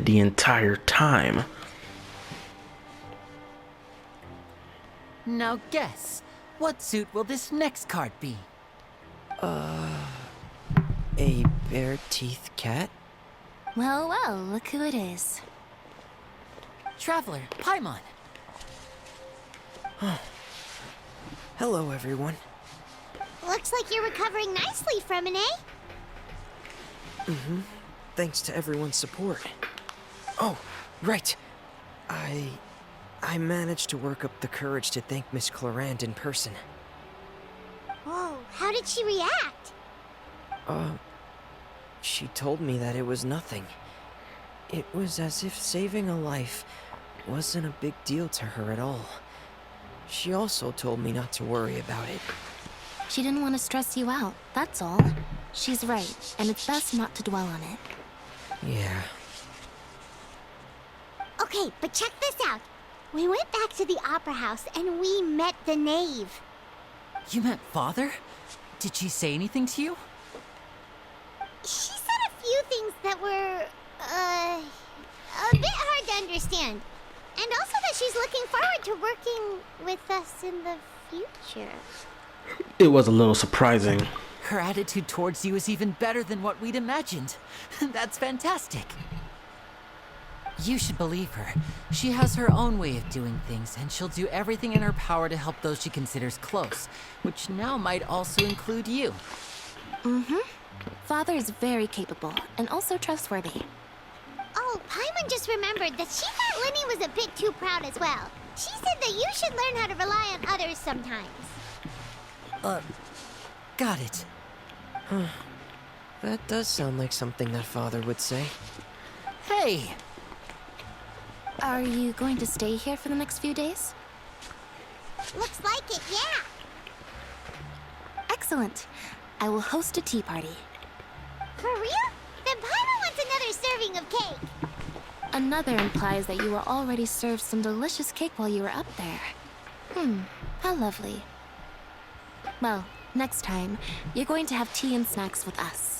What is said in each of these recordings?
quiet the entire time. Now guess, what suit will this next card be? A bare-teeth cat? Well, well, look who it is. Traveler, Paimon. Hello, everyone. Looks like you're recovering nicely from it, eh? Thanks to everyone's support. Oh, right. I managed to work up the courage to thank Miss Clarand in person. Whoa, how did she react? She told me that it was nothing. It was as if saving a life wasn't a big deal to her at all. She also told me not to worry about it. She didn't want to stress you out, that's all. She's right, and it's best not to dwell on it. Yeah. Okay, but check this out. We went back to the opera house and we met the knave. You met Father? Did she say anything to you? She said a few things that were, a bit hard to understand. And also that she's looking forward to working with us in the future. It was a little surprising. Her attitude towards you is even better than what we'd imagined. That's fantastic. You should believe her. She has her own way of doing things, and she'll do everything in her power to help those she considers close, which now might also include you. Father is very capable, and also trustworthy. Oh, Paimon just remembered that she thought Lenny was a bit too proud as well. She said that you should learn how to rely on others sometimes. Got it. That does sound like something that Father would say. Hey! Are you going to stay here for the next few days? Looks like it, yeah. Excellent. I will host a tea party. For real? Then Paimon wants another serving of cake. Another implies that you were already served some delicious cake while you were up there. How lovely. Well, next time, you're going to have tea and snacks with us.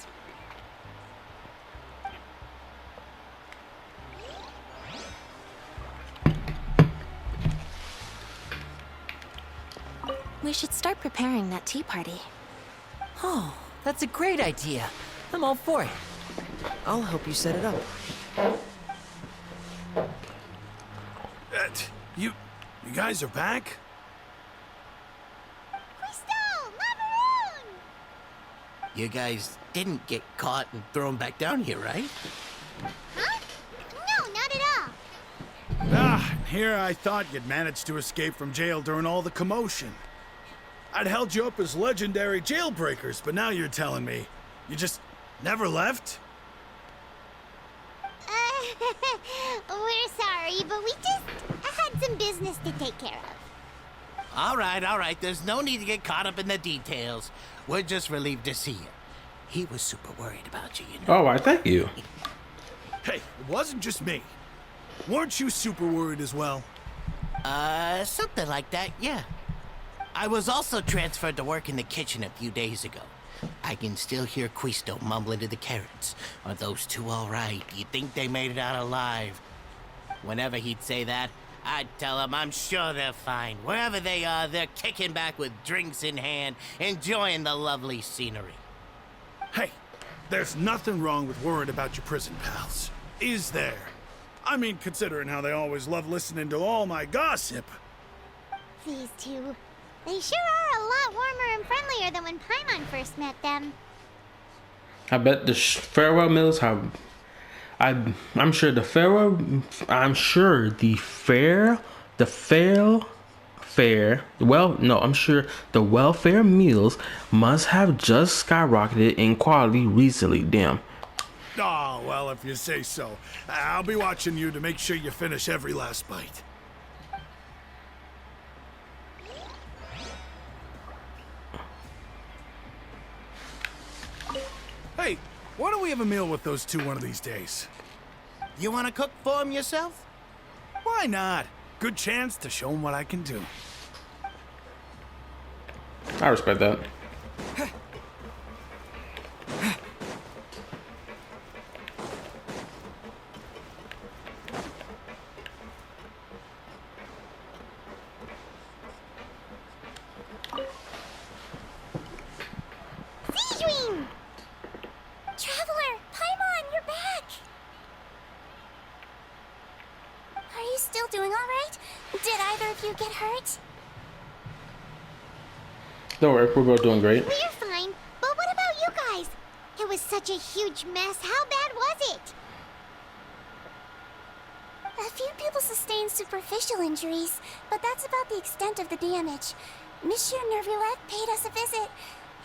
We should start preparing that tea party. Oh, that's a great idea. I'm all for it. I'll help you set it up. You guys are back? Crystal! Macaroon! You guys didn't get caught and thrown back down here, right? Huh? No, not at all. Here I thought you'd managed to escape from jail during all the commotion. I'd held you up as legendary jailbreakers, but now you're telling me you just never left? We're sorry, but we just had some business to take care of. All right. There's no need to get caught up in the details. We're just relieved to see you. He was super worried about you, you know. Oh, I thank you. Hey, it wasn't just me. Weren't you super worried as well? Something like that, yeah. I was also transferred to work in the kitchen a few days ago. I can still hear Quisto mumbling to the carrots. Are those two all right? Do you think they made it out alive? Whenever he'd say that, I'd tell him I'm sure they're fine. Wherever they are, they're kicking back with drinks in hand, enjoying the lovely scenery. Hey, there's nothing wrong with worrying about your prison pals. Is there? I mean, considering how they always love listening to all my gossip. These two. They sure are a lot warmer and friendlier than when Paimon first met them. I bet the farewell meals have. I'm sure the farewell. I'm sure the fair. Well, no, I'm sure the welfare meals must have just skyrocketed in quality recently. Damn. Oh, well, if you say so. I'll be watching you to make sure you finish every last bite. Hey, why don't we have a meal with those two one of these days? You want to cook for him yourself? Why not? Good chance to show them what I can do. I respect that. you still doing all right? Did either of you get hurt? Don't worry, we're both doing great. We're fine, but what about you guys? It was such a huge mess. How bad was it? A few people sustained superficial injuries, but that's about the extent of the damage. Monsieur Nervulette paid us a visit.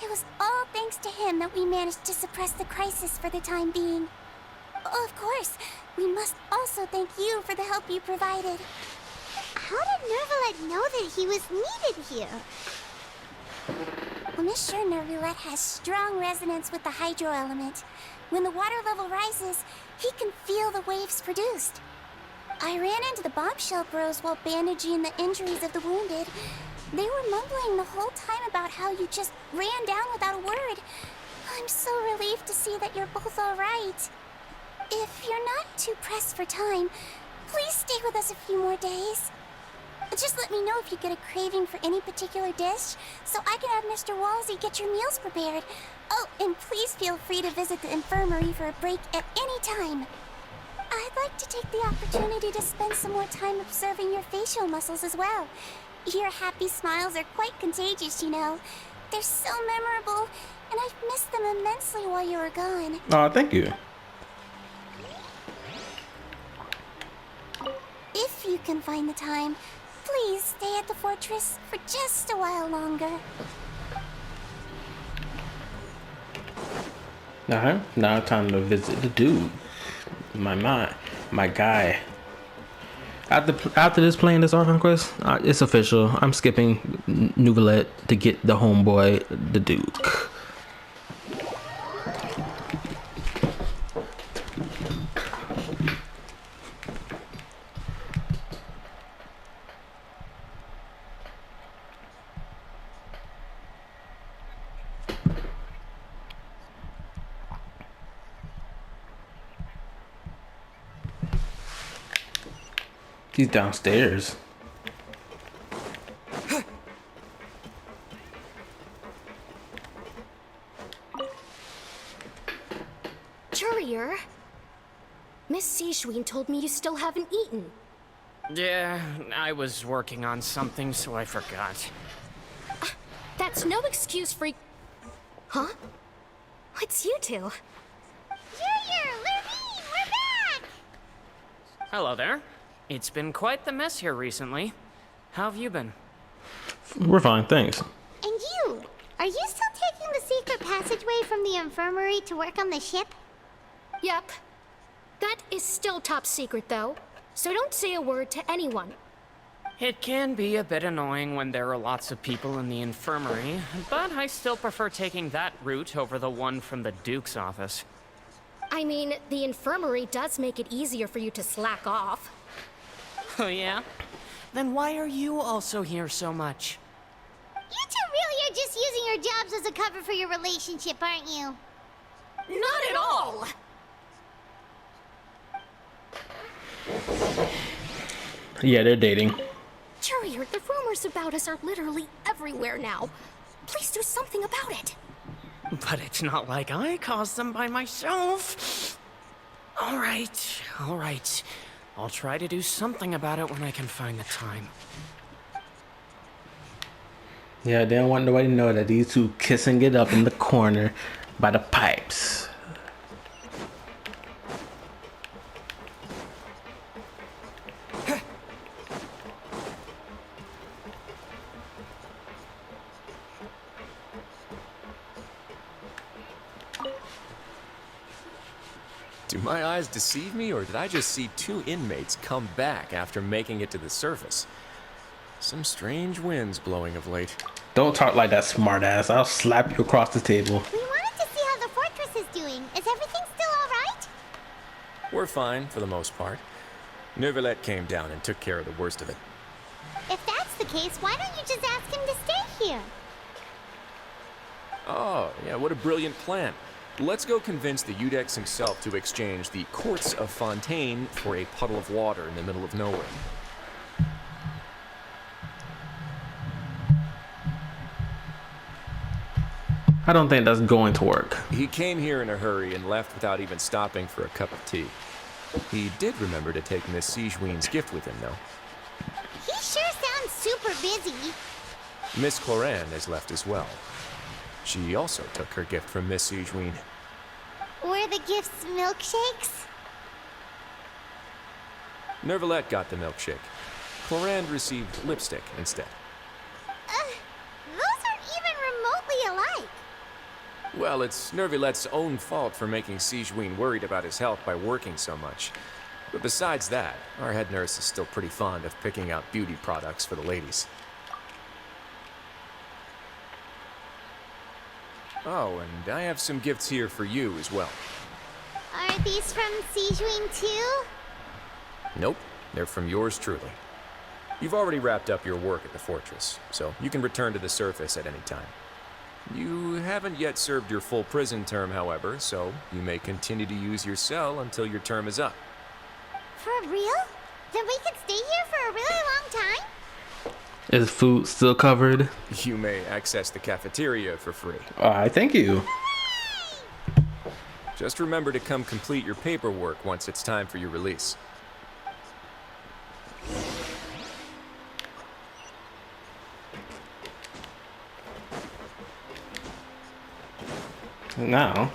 It was all thanks to him that we managed to suppress the crisis for the time being. Of course, we must also thank you for the help you provided. How did Nervulette know that he was needed here? Well, Monsieur Nervulette has strong resonance with the hydro element. When the water level rises, he can feel the waves produced. I ran into the bombshell bros while bandaging the injuries of the wounded. They were mumbling the whole time about how you just ran down without a word. I'm so relieved to see that you're both all right. If you're not too pressed for time, please stay with us a few more days. Just let me know if you get a craving for any particular dish, so I can have Mr. Walsey get your meals prepared. Oh, and please feel free to visit the infirmary for a break at any time. I'd like to take the opportunity to spend some more time observing your facial muscles as well. Your happy smiles are quite contagious, you know. They're so memorable, and I've missed them immensely while you were gone. Oh, thank you. If you can find the time, please stay at the fortress for just a while longer. Now time to visit the dude. My guy. After this playing this Archon quest, it's official. I'm skipping Nouvellette to get the homeboy, the Duke. He's downstairs. Courier? Miss Seishween told me you still haven't eaten. Yeah, I was working on something, so I forgot. That's no excuse for... Huh? It's you two. Junior, Lurleen, we're back! Hello there. It's been quite the mess here recently. How have you been? We're fine, thanks. And you? Are you still taking the secret passageway from the infirmary to work on the ship? Yep. That is still top secret, though. So don't say a word to anyone. It can be a bit annoying when there are lots of people in the infirmary, but I still prefer taking that route over the one from the Duke's office. I mean, the infirmary does make it easier for you to slack off. Oh yeah? Then why are you also here so much? You two really are just using your jobs as a cover for your relationship, aren't you? Not at all! Yeah, they're dating. Courier, the rumors about us are literally everywhere now. Please do something about it. But it's not like I caused them by myself. All right. I'll try to do something about it when I can find the time. Yeah, they don't want nobody to know that these two kissing it up in the corner by the pipes. Do my eyes deceive me, or did I just see two inmates come back after making it to the surface? Some strange winds blowing of late. Don't talk like that, smartass. I'll slap you across the table. We wanted to see how the fortress is doing. Is everything still all right? We're fine, for the most part. Neuvillette came down and took care of the worst of it. If that's the case, why don't you just ask him to stay here? Oh, yeah, what a brilliant plan. Let's go convince the Eudex himself to exchange the courts of Fontaine for a puddle of water in the middle of nowhere. I don't think that's going to work. He came here in a hurry and left without even stopping for a cup of tea. He did remember to take Miss Sigewinne's gift with him, though. He sure sounds super busy. Miss Cloran has left as well. She also took her gift from Miss Sigewinne. Were the gifts milkshakes? Nervalette got the milkshake. Cloran received lipstick instead. Those aren't even remotely alike. Well, it's Nervalette's own fault for making Sigewinne worried about his health by working so much. But besides that, our head nurse is still pretty fond of picking out beauty products for the ladies. Oh, and I have some gifts here for you as well. Are these from Sigewinne too? Nope, they're from yours truly. You've already wrapped up your work at the fortress, so you can return to the surface at any time. You haven't yet served your full prison term, however, so you may continue to use your cell until your term is up. For real? Then we can stay here for a really long time? Is food still covered? You may access the cafeteria for free. Alright, thank you. Just remember to come complete your paperwork once it's time for your release. Now.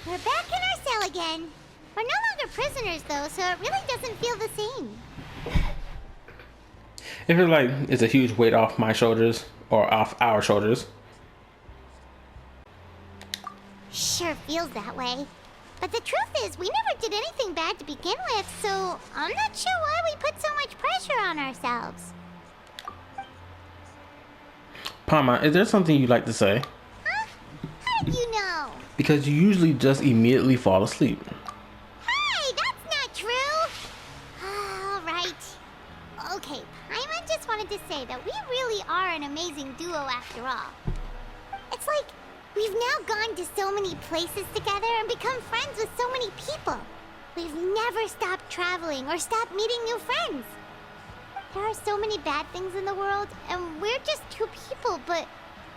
We're back in our cell again. We're no longer prisoners, though, so it really doesn't feel the same. It feels like it's a huge weight off my shoulders, or off our shoulders. Sure feels that way. But the truth is, we never did anything bad to begin with, so I'm not sure why we put so much pressure on ourselves. Palma, is there something you'd like to say? Huh? How did you know? Because you usually just immediately fall asleep. Hey, that's not true! Alright. Okay, Paimon just wanted to say that we really are an amazing duo after all. It's like we've now gone to so many places together and become friends with so many people. We've never stopped traveling or stopped meeting new friends. There are so many bad things in the world, and we're just two people, but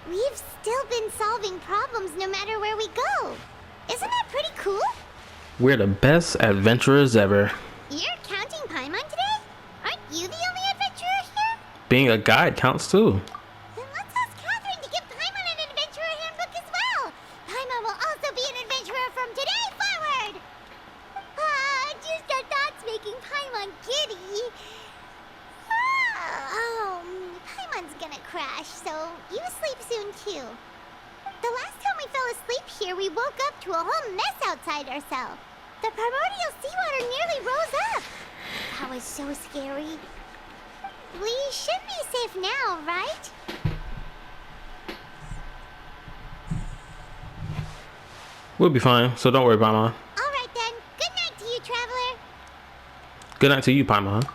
we've still been solving problems no matter where we go. Isn't that pretty cool? We're the best adventurers ever. You're counting Paimon today? Aren't you the only adventurer here? Being a guide counts too. Then let's ask Catherine to give Paimon an adventurer handbook as well. Paimon will also be an adventurer from today forward. Just our thoughts making Paimon giddy. Paimon's gonna crash, so you sleep soon too. The last time we fell asleep here, we woke up to a whole mess outside our cell. The primordial seawater nearly rose up. That was so scary. We should be safe now, right? We'll be fine, so don't worry, Paimon. Alright then. Good night to you, traveler. Good night to you, Paimon.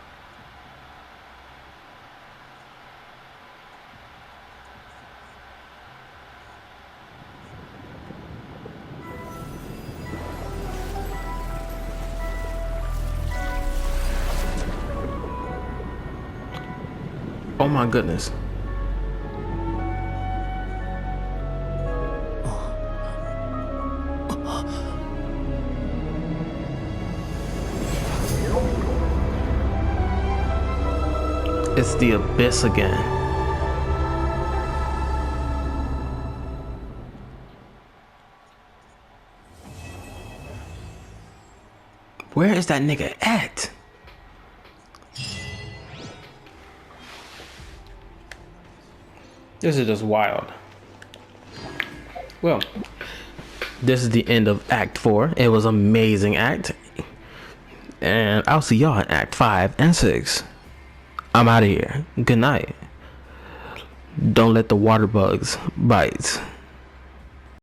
Oh my goodness. It's the abyss again. Where is that nigga at? This is just wild. Well, this is the end of Act 4. It was an amazing act. And I'll see y'all in Act 5 and 6. I'm out of here. Good night. Don't let the water bugs bite.